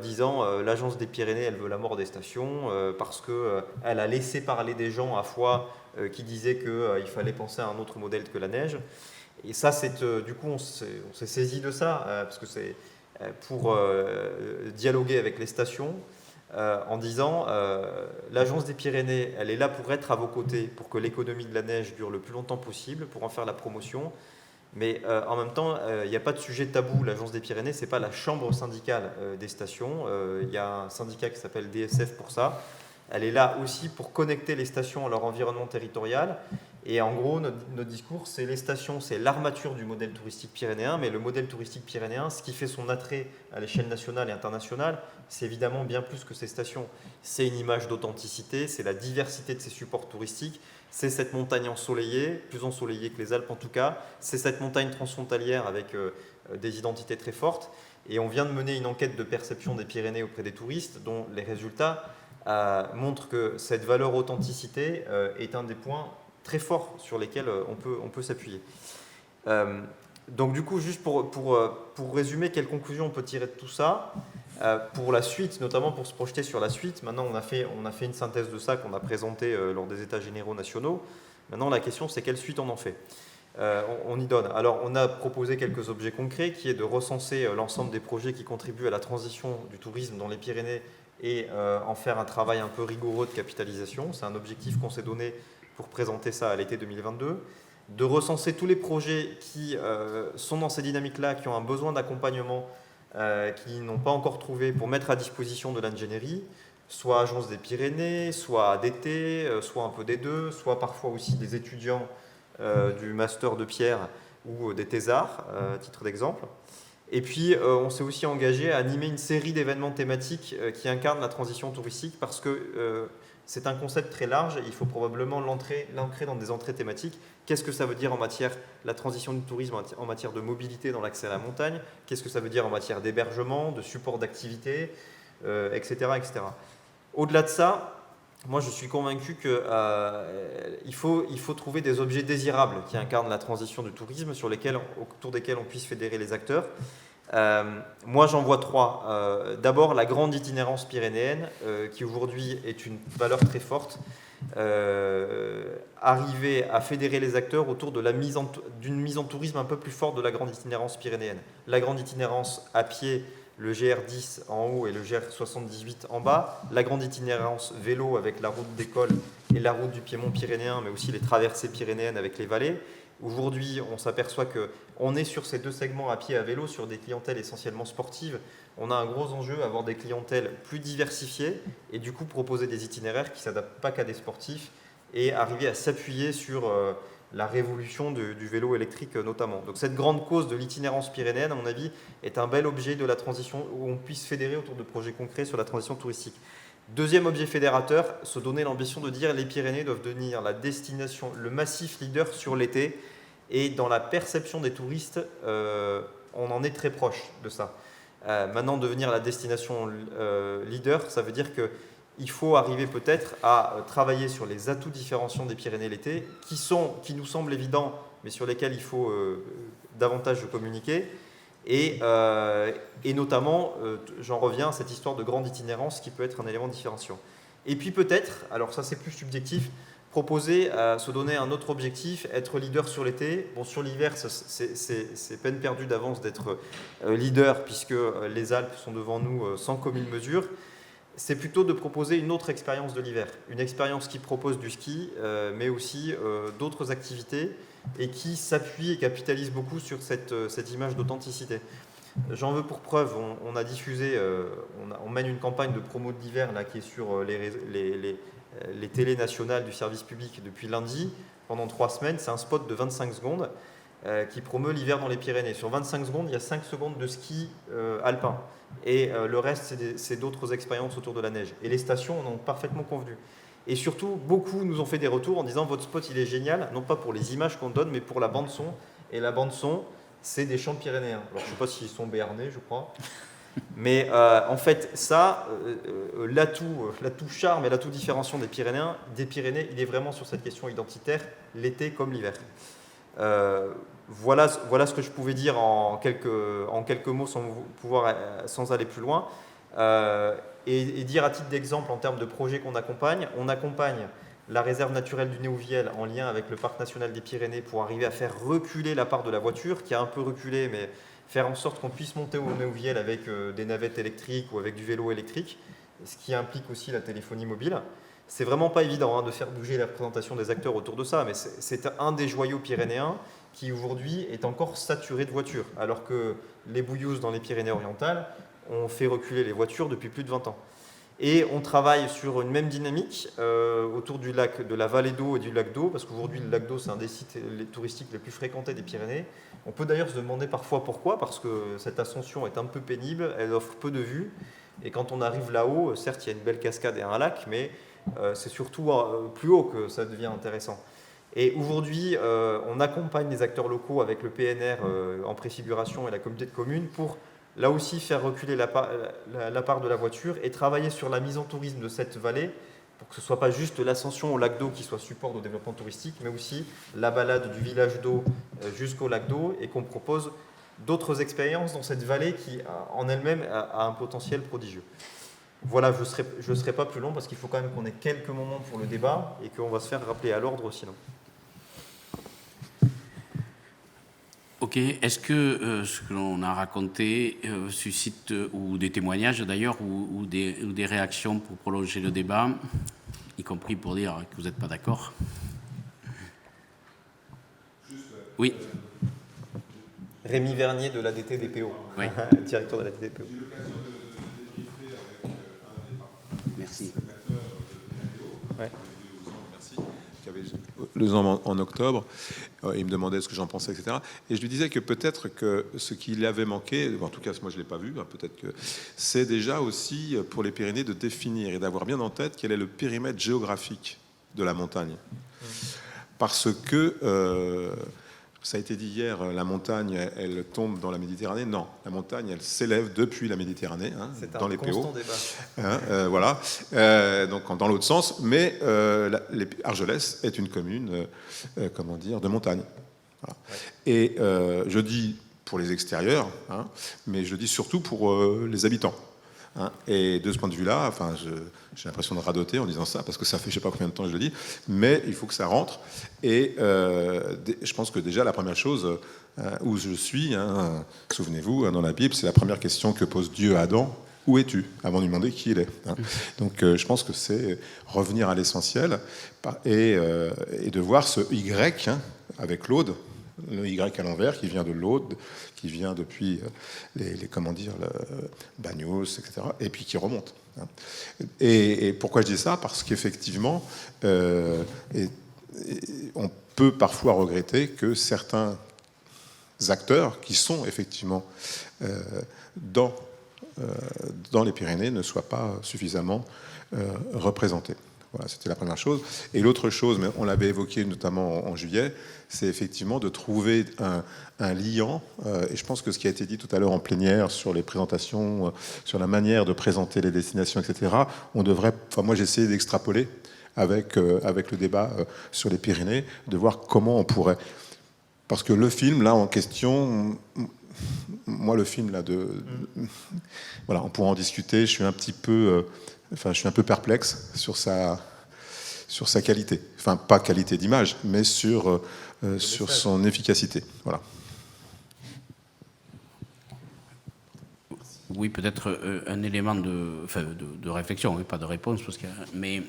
disant l'agence des Pyrénées, elle veut la mort des stations parce qu'elle a laissé parler des gens à fois qui disaient qu'il fallait penser à un autre modèle que la neige. Et ça, du coup, on s'est saisi de ça parce que c'est pour dialoguer avec les stations en disant l'agence des Pyrénées, elle est là pour être à vos côtés, pour que l'économie de la neige dure le plus longtemps possible, pour en faire la promotion. Mais en même temps, il n'y a pas de sujet tabou. L'agence des Pyrénées, ce n'est pas la chambre syndicale des stations. Il y a un syndicat qui s'appelle DSF pour ça. Elle est là aussi pour connecter les stations à leur environnement territorial. Et en gros, notre discours, c'est les stations, c'est l'armature du modèle touristique pyrénéen. Mais le modèle touristique pyrénéen, ce qui fait son attrait à l'échelle nationale et internationale, c'est évidemment bien plus que ces stations. C'est une image d'authenticité, c'est la diversité de ces supports touristiques. C'est cette montagne ensoleillée, plus ensoleillée que les Alpes en tout cas. C'est cette montagne transfrontalière avec des identités très fortes. Et on vient de mener une enquête de perception des Pyrénées auprès des touristes dont les résultats montrent que cette valeur authenticité est un des points très forts sur lesquels on peut s'appuyer. Donc du coup, juste pour résumer, quelles conclusions on peut tirer de tout ça pour la suite, notamment pour se projeter sur la suite. Maintenant, on a fait une synthèse de ça qu'on a présentée lors des États généraux nationaux. Maintenant, la question, c'est quelle suite on en fait. On y donne. Alors, on a proposé quelques objets concrets, qui est de recenser l'ensemble des projets qui contribuent à la transition du tourisme dans les Pyrénées et en faire un travail un peu rigoureux de capitalisation. C'est un objectif qu'on s'est donné pour présenter ça à l'été 2022. De recenser tous les projets qui sont dans ces dynamiques-là, qui ont un besoin d'accompagnement, qui n'ont pas encore trouvé pour mettre à disposition de l'ingénierie, soit Agence des Pyrénées, soit ADT, soit un peu des deux, soit parfois aussi des étudiants du master de Pierre ou des thésards, à titre d'exemple. Et puis, on s'est aussi engagé à animer une série d'événements thématiques qui incarnent la transition touristique parce que c'est un concept très large et il faut probablement l'ancrer dans des entrées thématiques. Qu'est-ce que ça veut dire en matière la transition du tourisme, en matière de mobilité dans l'accès à la montagne? Qu'est-ce que ça veut dire en matière d'hébergement, de support d'activité, etc., etc. Au-delà de ça, moi je suis convaincu qu'il faut trouver des objets désirables qui incarnent la transition du tourisme, autour desquels on puisse fédérer les acteurs. Moi j'en vois trois. D'abord la grande itinérance pyrénéenne qui aujourd'hui est une valeur très forte. Arriver à fédérer les acteurs autour de d'une mise en tourisme un peu plus forte de la grande itinérance pyrénéenne. La grande itinérance à pied, le GR10 en haut et le GR78 en bas. La grande itinérance vélo avec la route d'école et la route du Piémont pyrénéen, mais aussi les traversées pyrénéennes avec les vallées. Aujourd'hui, on s'aperçoit qu'on est sur ces deux segments à pied et à vélo sur des clientèles essentiellement sportives. On a un gros enjeu à avoir des clientèles plus diversifiées et du coup proposer des itinéraires qui ne s'adaptent pas qu'à des sportifs et arriver à s'appuyer sur la révolution du vélo électrique notamment. Donc cette grande cause de l'itinérance pyrénéenne, à mon avis, est un bel objet de la transition où on puisse fédérer autour de projets concrets sur la transition touristique. Deuxième objet fédérateur, se donner l'ambition de dire les Pyrénées doivent devenir la destination, le massif leader sur l'été. Et dans la perception des touristes, on en est très proche de ça. Maintenant, devenir la destination leader, ça veut dire qu'il faut arriver peut-être à travailler sur les atouts différenciants des Pyrénées l'été, qui nous semblent évidents, mais sur lesquels il faut davantage communiquer. Et notamment, j'en reviens à cette histoire de grande itinérance qui peut être un élément différenciant. Et puis peut-être, alors ça c'est plus subjectif, proposer, se donner un autre objectif, être leader sur l'été. Bon, sur l'hiver, c'est peine perdue d'avance d'être leader puisque les Alpes sont devant nous sans commune mesure. C'est plutôt de proposer une autre expérience de l'hiver, une expérience qui propose du ski, mais aussi d'autres activités et qui s'appuie et capitalise beaucoup sur cette image d'authenticité. J'en veux pour preuve, on a diffusé, on mène une campagne de promo de l'hiver là, qui est sur les télés nationales du service public depuis lundi, pendant 3 semaines. C'est un spot de 25 secondes qui promeut l'hiver dans les Pyrénées. Sur 25 secondes, il y a 5 secondes de ski alpin. Et le reste, c'est d'autres expériences autour de la neige. Et les stations en ont parfaitement convenu. Et surtout, beaucoup nous ont fait des retours en disant votre spot, il est génial, non pas pour les images qu'on donne, mais pour la bande-son. Et la bande-son, c'est des chants pyrénéens. Alors, je ne sais pas s'ils sont béarnais, je crois. Mais en fait, ça, l'atout charme et l'atout différenciant des Pyrénées, il est vraiment sur cette question identitaire, l'été comme l'hiver. Voilà ce que je pouvais dire en quelques mots sans aller plus loin. Et dire à titre d'exemple en termes de projets qu'on accompagne, on accompagne la réserve naturelle du Néouviel en lien avec le parc national des Pyrénées pour arriver à faire reculer la part de la voiture, qui a un peu reculé, mais faire en sorte qu'on puisse monter au Néouviel avec des navettes électriques ou avec du vélo électrique, ce qui implique aussi la téléphonie mobile. C'est vraiment pas évident de faire bouger la représentation des acteurs autour de ça, mais c'est un des joyaux pyrénéens qui aujourd'hui est encore saturé de voitures, alors que les bouillous dans les Pyrénées-Orientales ont fait reculer les voitures depuis plus de 20 ans. Et on travaille sur une même dynamique autour du lac, de la vallée d'eau et du lac d'eau, parce qu'aujourd'hui le lac d'eau c'est un des sites touristiques les plus fréquentés des Pyrénées. On peut d'ailleurs se demander parfois pourquoi, parce que cette ascension est un peu pénible, elle offre peu de vues, et quand on arrive là-haut, certes il y a une belle cascade et un lac, mais c'est surtout plus haut que ça devient intéressant. Et aujourd'hui, on accompagne les acteurs locaux avec le PNR en préfiguration et la communauté de communes pour là aussi faire reculer la part de la voiture et travailler sur la mise en tourisme de cette vallée pour que ce ne soit pas juste l'ascension au lac d'eau qui soit support au développement touristique, mais aussi la balade du village d'eau jusqu'au lac d'eau et qu'on propose d'autres expériences dans cette vallée qui en elle-même a un potentiel prodigieux. Voilà, je ne serai pas plus long parce qu'il faut quand même qu'on ait quelques moments pour le débat et qu'on va se faire rappeler à l'ordre sinon. Ok, est-ce que ce que l'on a raconté suscite, ou des témoignages d'ailleurs, ou des réactions pour prolonger le débat, y compris pour dire que vous n'êtes pas d'accord? Oui. Rémi Vernier de l'ADT DPO, oui. Directeur de l'ADT DPO. Merci. Ouais. Qui avait 2 ans en octobre, il me demandait ce que j'en pensais, etc. Et je lui disais que peut-être que ce qu'il avait manqué, en tout cas moi je ne l'ai pas vu, peut-être que c'est déjà aussi pour les Pyrénées de définir et d'avoir bien en tête quel est le périmètre géographique de la montagne. Parce que, ça a été dit hier, la montagne, elle tombe dans la Méditerranée. Non, la montagne, elle s'élève depuis la Méditerranée, dans les PO. Voilà, donc dans l'autre sens. Mais Argelès est une commune, de montagne. Voilà. Et je dis pour les extérieurs, mais je dis surtout pour les habitants. Et de ce point de vue-là, j'ai l'impression de radoter en disant ça, parce que ça fait je ne sais pas combien de temps que je le dis, mais il faut que ça rentre. Et je pense que déjà, la première chose où je suis, souvenez-vous, dans la Bible, c'est la première question que pose Dieu à Adam. Où es-tu? Avant de lui demander qui il est. Donc je pense que c'est revenir à l'essentiel et de voir ce Y avec l'Aude, le Y à l'envers qui vient de l'Aude, qui vient depuis le Bagnos, etc., et puis qui remonte. Et pourquoi je dis ça? Parce qu'effectivement, on peut parfois regretter que certains acteurs qui sont effectivement dans les Pyrénées ne soient pas suffisamment représentés. Voilà, c'était la première chose. Et l'autre chose, mais on l'avait évoqué notamment en juillet, c'est effectivement de trouver un liant. Et je pense que ce qui a été dit tout à l'heure en plénière sur les présentations, sur la manière de présenter les destinations, etc., on devrait... moi, j'ai essayé d'extrapoler avec le débat sur les Pyrénées, de voir comment on pourrait... Parce que le film, là, en question... Moi, le film, là, voilà, on pourra en discuter. Je suis un peu perplexe sur sa qualité. Enfin, pas qualité d'image, mais sur son efficacité. Voilà. Oui, peut-être un élément de réflexion, pas de réponse, mais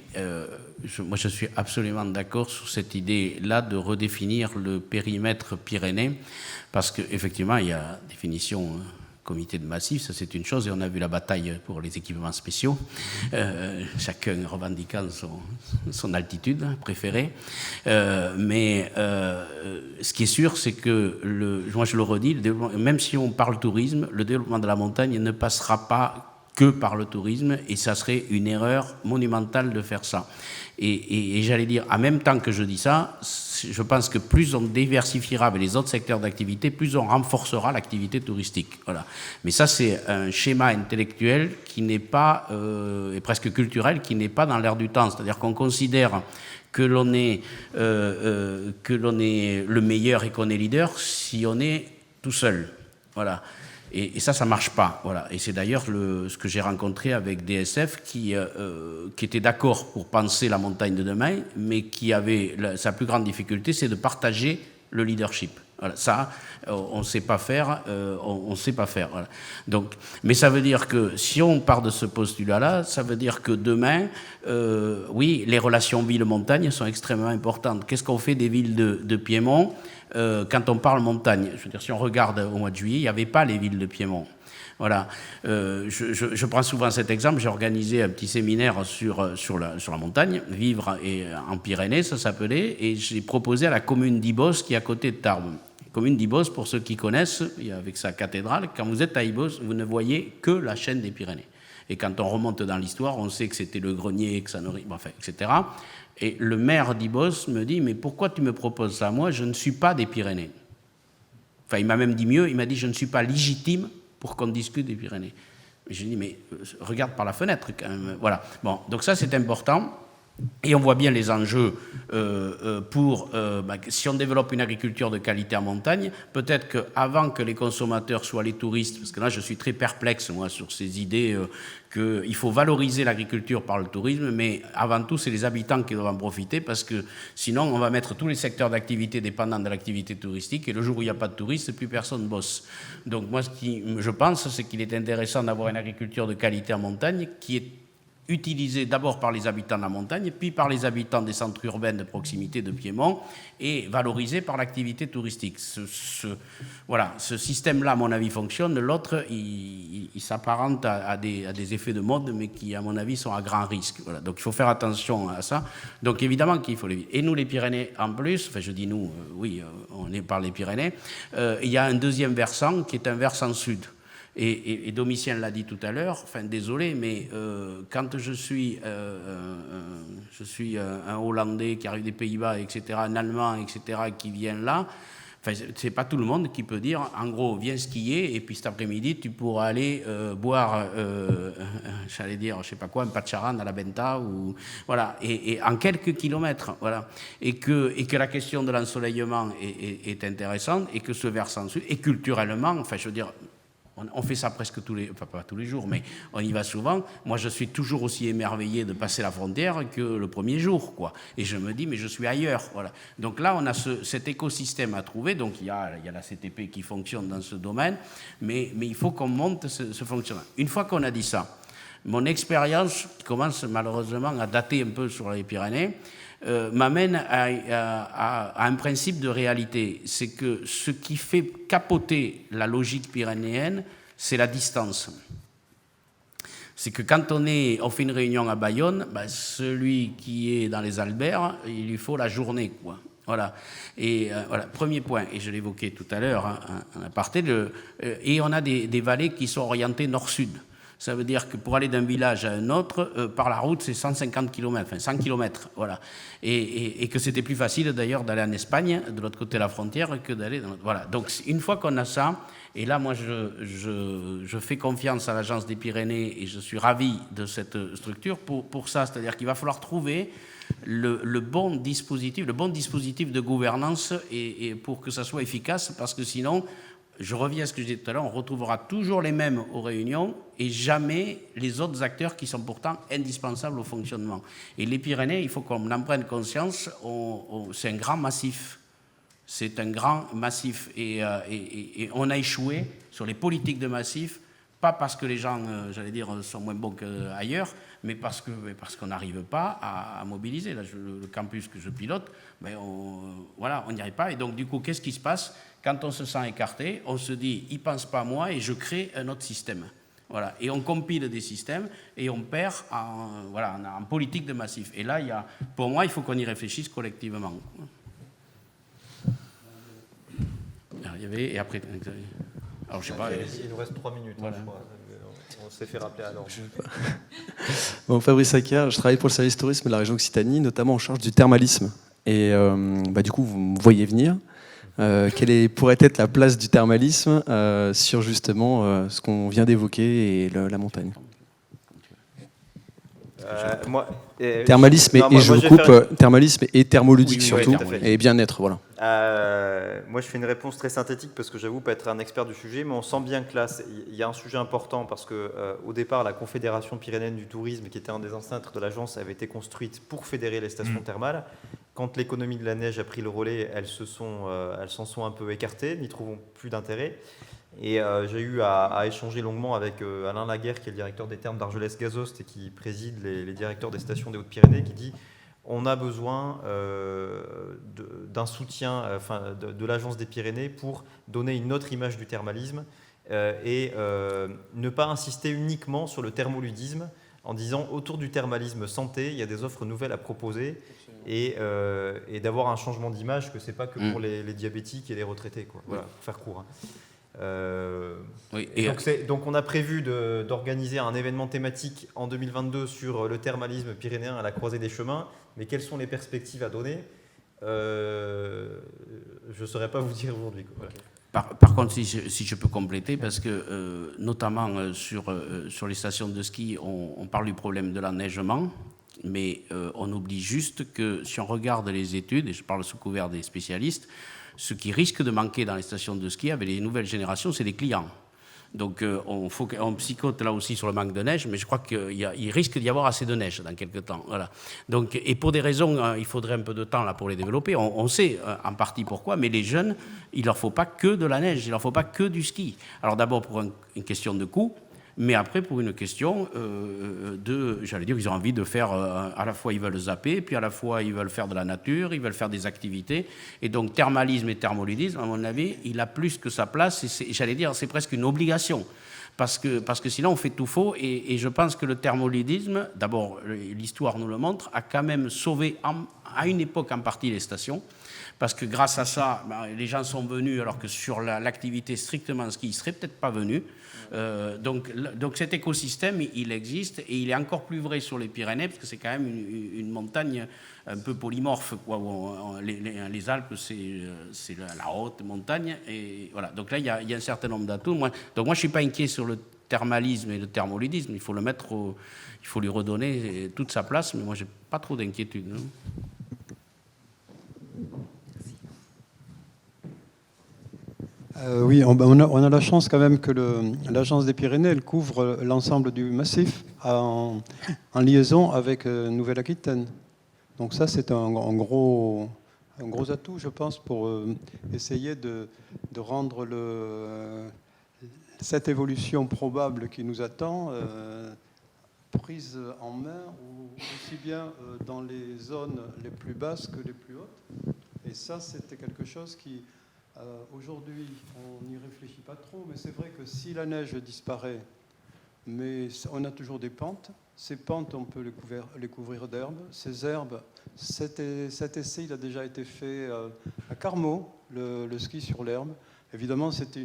moi je suis absolument d'accord sur cette idée-là de redéfinir le périmètre pyrénéen, parce qu'effectivement il y a définition comité de massif, ça c'est une chose, et on a vu la bataille pour les équipements spéciaux, chacun revendiquant son altitude préférée. Mais ce qui est sûr, c'est que, moi je le redis, même si on parle tourisme, le développement de la montagne ne passera pas que par le tourisme, et ça serait une erreur monumentale de faire ça. Et j'allais dire, en même temps que je dis ça, je pense que plus on diversifiera les autres secteurs d'activité, plus on renforcera l'activité touristique. Voilà. Mais ça, c'est un schéma intellectuel qui n'est pas, et presque culturel, qui n'est pas dans l'air du temps. C'est-à-dire qu'on considère que l'on est le meilleur et qu'on est leader si on est tout seul. Voilà. Et ça marche pas. Voilà. Et c'est d'ailleurs ce que j'ai rencontré avec DSF qui était d'accord pour penser la montagne de demain, mais qui avait sa plus grande difficulté, c'est de partager le leadership. Voilà. Ça, on ne sait pas faire. On sait pas faire. Voilà. Donc, mais ça veut dire que si on part de ce postulat-là, ça veut dire que demain, oui, les relations ville-montagne sont extrêmement importantes. Qu'est-ce qu'on fait des villes de Piémont quand on parle montagne? Je veux dire, si on regarde au mois de juillet, il n'y avait pas les villes de Piémont. Voilà. Je prends souvent cet exemple. J'ai organisé un petit séminaire sur la montagne, vivre en Pyrénées, ça s'appelait, et j'ai proposé à la commune d'Ibos, qui est à côté de Tarbes. La commune d'Ibos, pour ceux qui connaissent, avec sa cathédrale, quand vous êtes à Ibos, vous ne voyez que la chaîne des Pyrénées. Et quand on remonte dans l'histoire, on sait que c'était le grenier, que ça nourrit, enfin, etc. Et le maire d'Ibos me dit « Mais pourquoi tu me proposes ça? Moi, je ne suis pas des Pyrénées. » Enfin, il m'a même dit mieux, il m'a dit « Je ne suis pas légitime pour qu'on discute des Pyrénées. » Je lui ai dit « Mais regarde par la fenêtre quand même. » Voilà. Bon, donc ça, c'est important. Et on voit bien les enjeux si on développe une agriculture de qualité en montagne, peut-être qu'avant que les consommateurs soient les touristes, parce que là je suis très perplexe moi sur ces idées qu'il faut valoriser l'agriculture par le tourisme, mais avant tout c'est les habitants qui doivent en profiter, parce que sinon on va mettre tous les secteurs d'activité dépendants de l'activité touristique, et le jour où il n'y a pas de touristes, plus personne bosse. Donc moi ce qui je pense, c'est qu'il est intéressant d'avoir une agriculture de qualité en montagne qui est utilisé d'abord par les habitants de la montagne, puis par les habitants des centres urbains de proximité de Piémont, et valorisé par l'activité touristique. Voilà, ce système-là, à mon avis, fonctionne. L'autre, il s'apparente à des effets de mode, mais qui, à mon avis, sont à grand risque. Voilà, donc il faut faire attention à ça. Donc évidemment qu'il faut les vivre. Et nous, les Pyrénées, en plus, enfin je dis nous, oui, on est par les Pyrénées, il y a un deuxième versant qui est un versant sud. Et Domitien l'a dit tout à l'heure, enfin désolé, mais quand je suis un Hollandais qui arrive des Pays-Bas, etc., un Allemand, etc., qui vient là, enfin, c'est pas tout le monde qui peut dire, en gros, viens skier, et puis cet après-midi, tu pourras aller boire, j'allais dire, je sais pas quoi, un pacharan à la Benta, ou voilà, et en quelques kilomètres, voilà, et que la question de l'ensoleillement est intéressante, et que ce versant sud, et culturellement, enfin, je veux dire, on fait ça presque enfin pas tous les jours, mais on y va souvent. Moi, je suis toujours aussi émerveillé de passer la frontière que le premier jour, quoi. Et je me dis, mais je suis ailleurs, voilà. Donc là, on a cet écosystème à trouver. Donc il y a la CTP qui fonctionne dans ce domaine, mais il faut qu'on monte ce fonctionnement. Une fois qu'on a dit ça, mon expérience, qui commence malheureusement à dater un peu sur les Pyrénées, m'amène à un principe de réalité. C'est que ce qui fait capoter la logique pyrénéenne, c'est la distance. C'est que quand on fait une réunion à Bayonne, celui qui est dans les Alberts, il lui faut la journée, quoi. Voilà. Et voilà, premier point, et je l'évoquais tout à l'heure, en aparté, et on a des vallées qui sont orientées nord-sud. Ça veut dire que pour aller d'un village à un autre, par la route, c'est 150 km, enfin 100 km, voilà. Et que c'était plus facile d'ailleurs d'aller en Espagne, de l'autre côté de la frontière, que d'aller dans l'autre. Voilà. Donc une fois qu'on a ça, et là moi je fais confiance à l'Agence des Pyrénées et je suis ravi de cette structure pour ça, c'est-à-dire qu'il va falloir trouver le bon dispositif de gouvernance et pour que ça soit efficace, parce que sinon, je reviens à ce que je disais tout à l'heure, on retrouvera toujours les mêmes aux réunions et jamais les autres acteurs qui sont pourtant indispensables au fonctionnement. Et les Pyrénées, il faut qu'on en prenne conscience, c'est un grand massif. C'est un grand massif et on a échoué sur les politiques de massif Pas parce que les gens, j'allais dire, sont moins bons qu'ailleurs, mais parce qu'on n'arrive pas à mobiliser. Là, le campus que je pilote, on n'y arrive pas. Et donc, du coup, qu'est-ce qui se passe? Quand on se sent écarté, on se dit, il ne pense pas à moi et je crée un autre système. Voilà. Et on compile des systèmes et on perd en politique de massif. Et là, pour moi, il faut qu'on y réfléchisse collectivement. Alors, il y avait, et après... Alors, je sais pas, il nous reste 3 minutes, voilà. Je crois. On s'est fait rappeler à l'ordre. Bon, Fabrice Acker, je travaille pour le service tourisme de la région Occitanie, notamment en charge du thermalisme. Et du coup, vous me voyez venir. Quelle pourrait être la place du thermalisme sur justement ce qu'on vient d'évoquer et la montagne? Thermalisme thermalisme et thermoludique surtout, et bien-être, voilà. Moi, je fais une réponse très synthétique parce que j'avoue pas être un expert du sujet, mais on sent bien que là, il y a un sujet important parce que au départ, la Confédération pyrénéenne du tourisme, qui était un des ancêtres de l'agence, avait été construite pour fédérer les stations thermales. Quand l'économie de la neige a pris le relais, elles s'en sont un peu écartées, n'y trouvant plus d'intérêt. Et j'ai eu à échanger longuement avec Alain Laguerre, qui est le directeur des thermes d'Argelès-Gazost et qui préside les directeurs des stations des Hautes-Pyrénées, qui dit on a besoin d'un soutien de l'Agence des Pyrénées pour donner une autre image du thermalisme et ne pas insister uniquement sur le thermoludisme en disant autour du thermalisme santé, il y a des offres nouvelles à proposer et d'avoir un changement d'image, que ce n'est pas que pour les diabétiques et les retraités, quoi. Voilà, pour faire court. Donc on a prévu d'organiser un événement thématique en 2022 sur le thermalisme pyrénéen à la croisée des chemins, mais quelles sont les perspectives à donner? Je ne saurais pas vous dire aujourd'hui. Voilà. Par contre, si je peux compléter, parce que notamment sur les stations de ski, on parle du problème de l'enneigement, mais on oublie juste que si on regarde les études, et je parle sous couvert des spécialistes, ce qui risque de manquer dans les stations de ski avec les nouvelles générations, c'est les clients. Donc on psychote là aussi sur le manque de neige, mais je crois qu'il risque d'y avoir assez de neige dans quelques temps. Voilà. Donc, et pour des raisons, il faudrait un peu de temps là pour les développer. On sait en partie pourquoi, mais les jeunes, il ne leur faut pas que de la neige, il ne leur faut pas que du ski. Alors d'abord pour une question de coût, mais après pour une question j'allais dire, ils ont envie de faire, à la fois ils veulent zapper, puis à la fois ils veulent faire de la nature, ils veulent faire des activités, et donc thermalisme et thermoludisme, à mon avis, il a plus que sa place, et j'allais dire, c'est presque une obligation, parce que sinon on fait tout faux, et je pense que le thermoludisme, d'abord l'histoire nous le montre, a quand même sauvé à une époque en partie les stations, parce que grâce à ça, les gens sont venus, alors que sur l'activité strictement ski, ils ne seraient peut-être pas venus. Donc cet écosystème, il existe, et il est encore plus vrai sur les Pyrénées, parce que c'est quand même une montagne un peu polymorphe, quoi, où les Alpes, c'est la haute montagne, et voilà. Donc là, il y a un certain nombre d'atouts. Donc moi, je ne suis pas inquiet sur le thermalisme et le thermoludisme. Il faut il faut lui redonner toute sa place, mais moi, je n'ai pas trop d'inquiétude. Oui, on a la chance quand même que l'Agence des Pyrénées, elle couvre l'ensemble du massif en liaison avec Nouvelle-Aquitaine. Donc ça, c'est un gros atout, je pense, pour essayer de rendre cette évolution probable qui nous attend prise en main, aussi bien dans les zones les plus basses que les plus hautes. Et ça, c'était quelque chose qui... Aujourd'hui, on n'y réfléchit pas trop, mais c'est vrai que si la neige disparaît, mais on a toujours des pentes. Ces pentes, on peut les couvrir d'herbes. Ces herbes, cet essai, il a déjà été fait à Carmaux, le ski sur l'herbe. Évidemment, c'était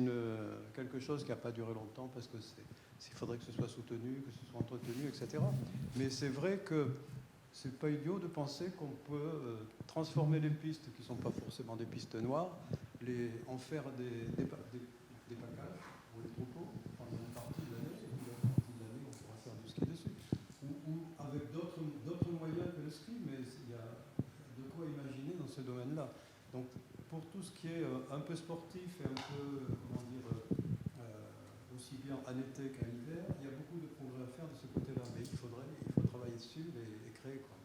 quelque chose qui n'a pas duré longtemps parce que il faudrait que ce soit soutenu, que ce soit entretenu, etc. Mais c'est vrai que c'est pas idiot de penser qu'on peut transformer les pistes qui ne sont pas forcément des pistes noires, en faire des packages ou des troupeaux pendant une partie de l'année, et puis la partie de l'année, on pourra faire du ski dessus. Ou avec d'autres moyens que le ski, mais il y a de quoi imaginer dans ce domaine-là. Donc, pour tout ce qui est un peu sportif et un peu, aussi bien en été qu'en hiver, il y a beaucoup de progrès à faire de ce côté-là, mais il faut travailler dessus et créer, quoi.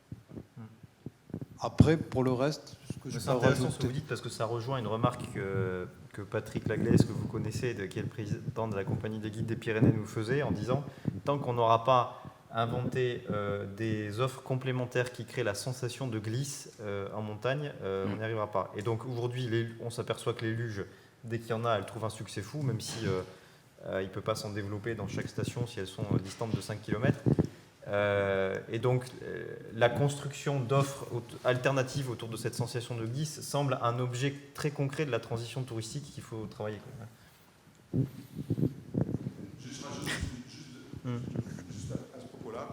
Après, pour le reste, ce que je C'est peux intéressant ce que rajouter. vous dites parce que ça rejoint une remarque que Patrick Laglaise, que vous connaissez, qui est le président de la compagnie des guides des Pyrénées, nous faisait en disant tant qu'on n'aura pas inventé des offres complémentaires qui créent la sensation de glisse en montagne, on n'y arrivera pas. Et donc aujourd'hui, on s'aperçoit que les luges, dès qu'il y en a, elles trouvent un succès fou, même si il ne peut pas s'en développer dans chaque station si elles sont distantes de 5 km. Et donc, la construction d'offres alternatives autour de cette sensation de glisse semble un objet très concret de la transition touristique qu'il faut travailler. Juste à ce propos-là,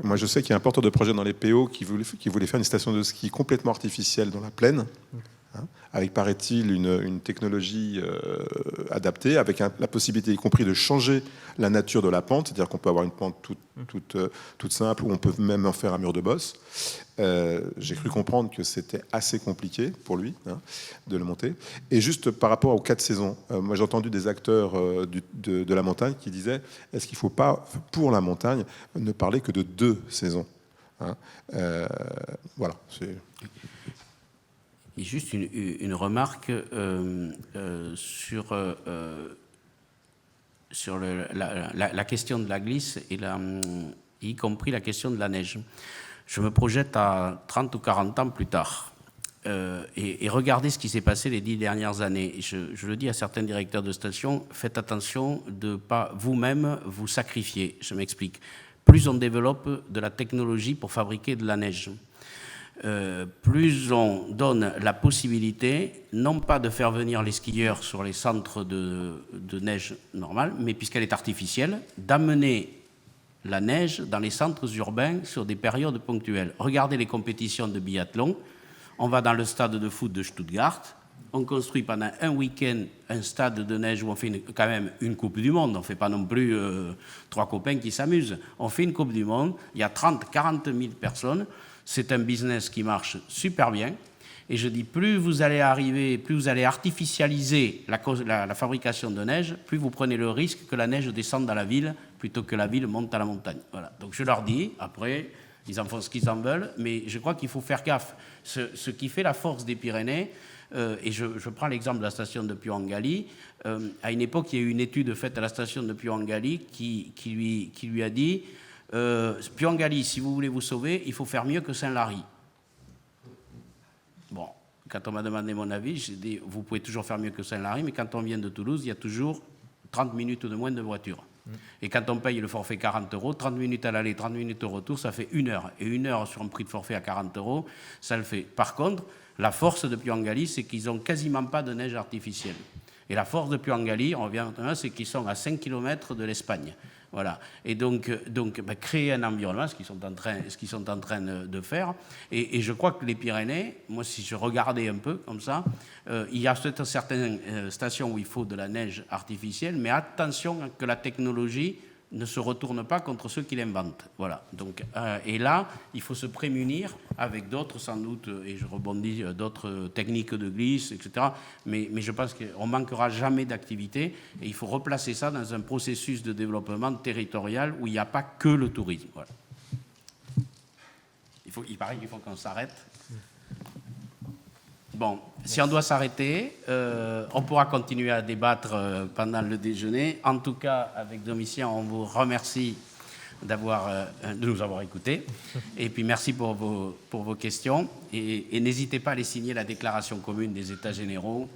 moi je sais qu'il y a un porteur de projet dans les PO qui voulait faire une station de ski complètement artificielle dans la plaine, avec, paraît-il, une technologie adaptée, avec la possibilité, y compris, de changer la nature de la pente, c'est-à-dire qu'on peut avoir une pente toute simple, ou on peut même en faire un mur de bosse. J'ai cru comprendre que c'était assez compliqué pour lui de le monter. Et juste par rapport aux 4 saisons, moi j'ai entendu des acteurs de la montagne qui disaient, est-ce qu'il ne faut pas, pour la montagne, ne parler que de 2 saisons, voilà, c'est... Et juste une remarque sur la question de la glisse, y compris la question de la neige. Je me projette à 30 ou 40 ans plus tard. Et regardez ce qui s'est passé les 10 dernières années. Je le dis à certains directeurs de station, faites attention de ne pas vous-même vous sacrifier. Je m'explique. Plus on développe de la technologie pour fabriquer de la neige, plus on donne la possibilité, non pas de faire venir les skieurs sur les centres de neige normale, mais puisqu'elle est artificielle, d'amener la neige dans les centres urbains sur des périodes ponctuelles. Regardez les compétitions de biathlon. On va dans le stade de foot de Stuttgart, on construit pendant un week-end un stade de neige où on fait quand même une Coupe du Monde. On ne fait pas non plus 3 copains qui s'amusent. On fait une Coupe du Monde, il y a 30-40 000 personnes. C'est un business qui marche super bien. Et je dis, plus vous allez artificialiser la fabrication de neige, plus vous prenez le risque que la neige descende dans la ville plutôt que la ville monte à la montagne. Voilà. Donc je leur dis, après, ils en font ce qu'ils en veulent, mais je crois qu'il faut faire gaffe. Ce qui fait la force des Pyrénées, et je prends l'exemple de la station de Puangali, à une époque, il y a eu une étude faite à la station de Puangali qui lui a dit Puangali, si vous voulez vous sauver, il faut faire mieux que Saint-Lary. Bon, quand on m'a demandé mon avis, j'ai dit vous pouvez toujours faire mieux que Saint-Lary, mais quand on vient de Toulouse, il y a toujours 30 minutes de moins de voiture. Et quand on paye le forfait 40 €, 30 minutes à l'aller, 30 minutes au retour, ça fait 1 heure. Et 1 heure sur un prix de forfait à 40 €, ça le fait. Par contre, la force de Puangali, c'est qu'ils n'ont quasiment pas de neige artificielle. Et la force de Puangali, on revient maintenant, c'est qu'ils sont à 5 km de l'Espagne. Voilà. Et donc créer un environnement, ce qu'ils sont en train de faire. Et je crois que les Pyrénées, moi si je regardais un peu comme ça, il y a certaines stations où il faut de la neige artificielle, mais attention que la technologie ne se retourne pas contre ceux qui l'inventent. Voilà. Donc, et là, il faut se prémunir avec d'autres, sans doute, et je rebondis, d'autres techniques de glisse, etc. Mais je pense qu'on ne manquera jamais d'activité et il faut replacer ça dans un processus de développement territorial où il n'y a pas que le tourisme. Voilà. Il paraît qu'il faut qu'on s'arrête. Bon, si on doit s'arrêter, on pourra continuer à débattre pendant le déjeuner. En tout cas, avec Domitien, on vous remercie de nous avoir écoutés. Et puis, merci pour vos questions. Et n'hésitez pas à aller signer la déclaration commune des États généraux,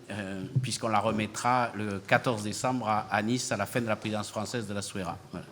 puisqu'on la remettra le 14 décembre à Nice, à la fin de la présidence française de la Suera. Voilà.